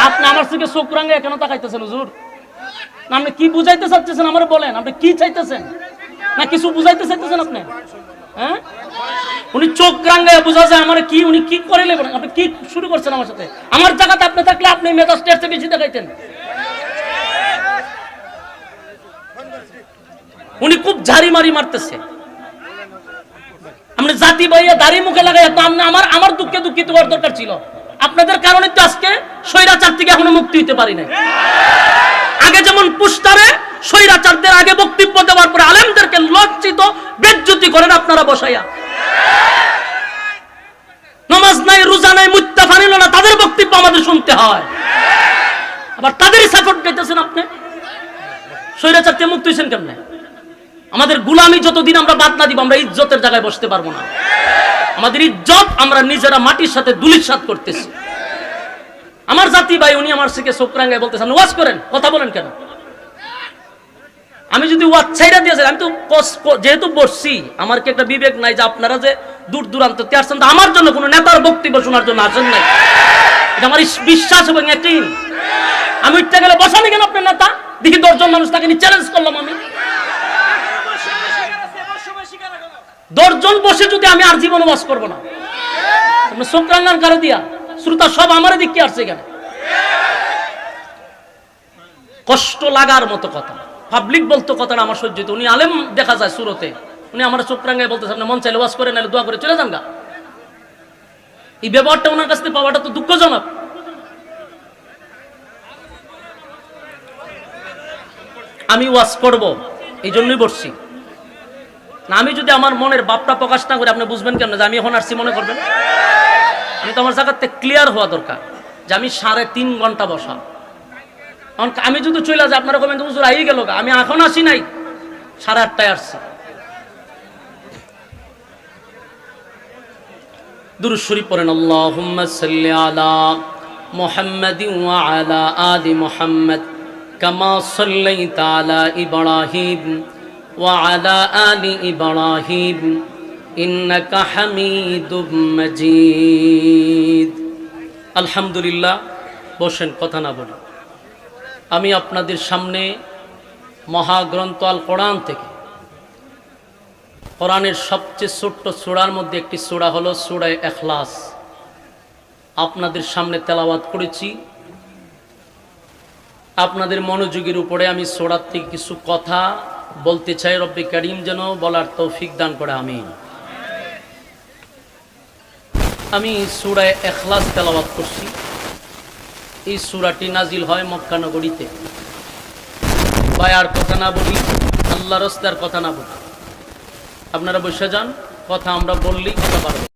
আপনি আমার থেকে চোখ রাঙে কেন তাকাইতেছেন হুজুর? না আপনি কি বুঝাইতে চাচ্ছেন আমার বলেন, আপনি কি চাইতেছেন? না কিছু বুঝাইতে চাইতেছেন আপনি? হ্যাঁ, উনি চোখ রাঙায় বুঝা যায় আমার কি, উনি কি করে নেবেন? আপনি কি শুরু করছেন আমার সাথে? আমার জায়গাতে আপনি থাকলে আপনি মেজাজ টেস্টে বেশি দেখাইতেন। উনি খুব ঝাড়ি মারি মারতেছে। আপনি জাতি ভাইয়া দাড়ি মুখে লাগাই তো আমার দুঃখে দুঃখিত হওয়ার দরকার ছিল। আপনাদের কারণে তো আজকে স্বৈরাচার থেকে এখনো মুক্তি হতে পারি নাই। আগে যেমন পুস্টারে স্বৈরাচারদের আগে বক্তব্য দেওয়ার পরে আলেমদেরকে লজ্জিত বেজ্জতি করেন আপনারা বসাইয়া। নামাজ নাই, রোজা নাই, মুত্তাফা নিল না, তাদের বক্তব্য আমাদের শুনতে হয়। আবার তাদেরই সাপোর্ট দিতেছেন আপনি। স্বৈরাচার থেকে মুক্তি হয়েছেন কেমনে? আমাদের গুলামি যতদিন আমরা বাদ না দিব, আমরা ইজ্জতের জায়গায় বসতে পারবো না। আমাদের ইজ্জত আমরা নিজেরা মাটির সাথে ধুলিসাৎ করতেছি। আমার জাতি ভাই উনি আমার থেকে চোখ রাঙায় বলতেছে আপনি ওয়াজ করেন, কথা বলেন কেন? আমি যদি ওয়াজ ছাইরা দিয়ে যাই, আমি তো যেহেতু বসছি, আমার কি একটা বিবেক নাই যে আপনারা যে দূর দূরান্ত থেকে আসছেন আমার জন্য কোনো নেতার বক্তব্য শোনার জন্য আসেন নাই? এটা আমার বিশ্বাস এবং একই। আমি উঠতে গেলে বসানি কেন আপনার নেতা? দেখি 10 জন মানুষ তাকে চ্যালেঞ্জ করলাম, আমি 10 জন বসে যদি আমি আর জীবনে ওয়াজ করবো না, আপনার চোখ রাঙান কারো দিয়া? শ্রোতা সব আমার দিকে আসছে কেন? কষ্ট লাগার মতো কথা পাবলিক বলতো, কথাটা আমার সহ্য হইতো। উনি আলেম দেখা যায় সুরতে, উনি আমার চোখ রাঙায় বলতেছে আপনি মন চাইলে ওয়াজ করে, নাহলে দোয়া করে চলে যান গা। এই ব্যবহারটা ওনার কাছ থেকে পাওয়াটা তো দুঃখজনক। আমি ওয়াজ করব এই জন্যই বসছি না। আমি যদি আমার মনের ভাবটা প্রকাশ না করে আপনি বুঝবেন কেন যে আমি এখন আসছি মনে করবেন? আমি তো আমার জায়গাতে ক্লিয়ার হওয়া দরকার যে আমি 3.5 ঘন্টা বসা। আমি যদি চলে যাই আপনারা কমেন্ট হুজুর আই গেল, আমি এখন আসি নাই, 8:30টায় আসছি। দুরূদ শরীফ পড়েন, আল্লাহুম্মা সাল্লি আলা মুহাম্মাদিন ওয়া আলা আলি মুহাম্মাদ কামা সাল্লাইতা আলা ইব্রাহিম ওয়া আলা আলি ইব্রাহিম ইন্নাকা হামিদুম মাজিদ। আলহামদুলিল্লাহ। বসেন, কথা না বলি। আমি আপনাদের সামনে মহাগ্রন্থ আল কোরআন থেকে, কোরআনের সবচেয়ে ছোট্ট সূরার মধ্যে একটি সূরা হলো সূরা ইখলাস, আপনাদের সামনে তেলাওয়াত করেছি। আপনাদের মনোযোগের উপরে আমি সূরা থেকে কিছু কথা বলতে চাই। রব্বে কারীম যেন বলার তৌফিক দান করে, আমিন। আমি সূরা ইখলাস তেলাওয়াত করছি। এই সূরাটি নাজিল হয় মক্কা নগরীতে। ভাই আর কথা না বলি, আল্লাহর রাস্তার কথা না বলি, আপনারা বসে যান, কথা আমরা বললেই কথা পারবো।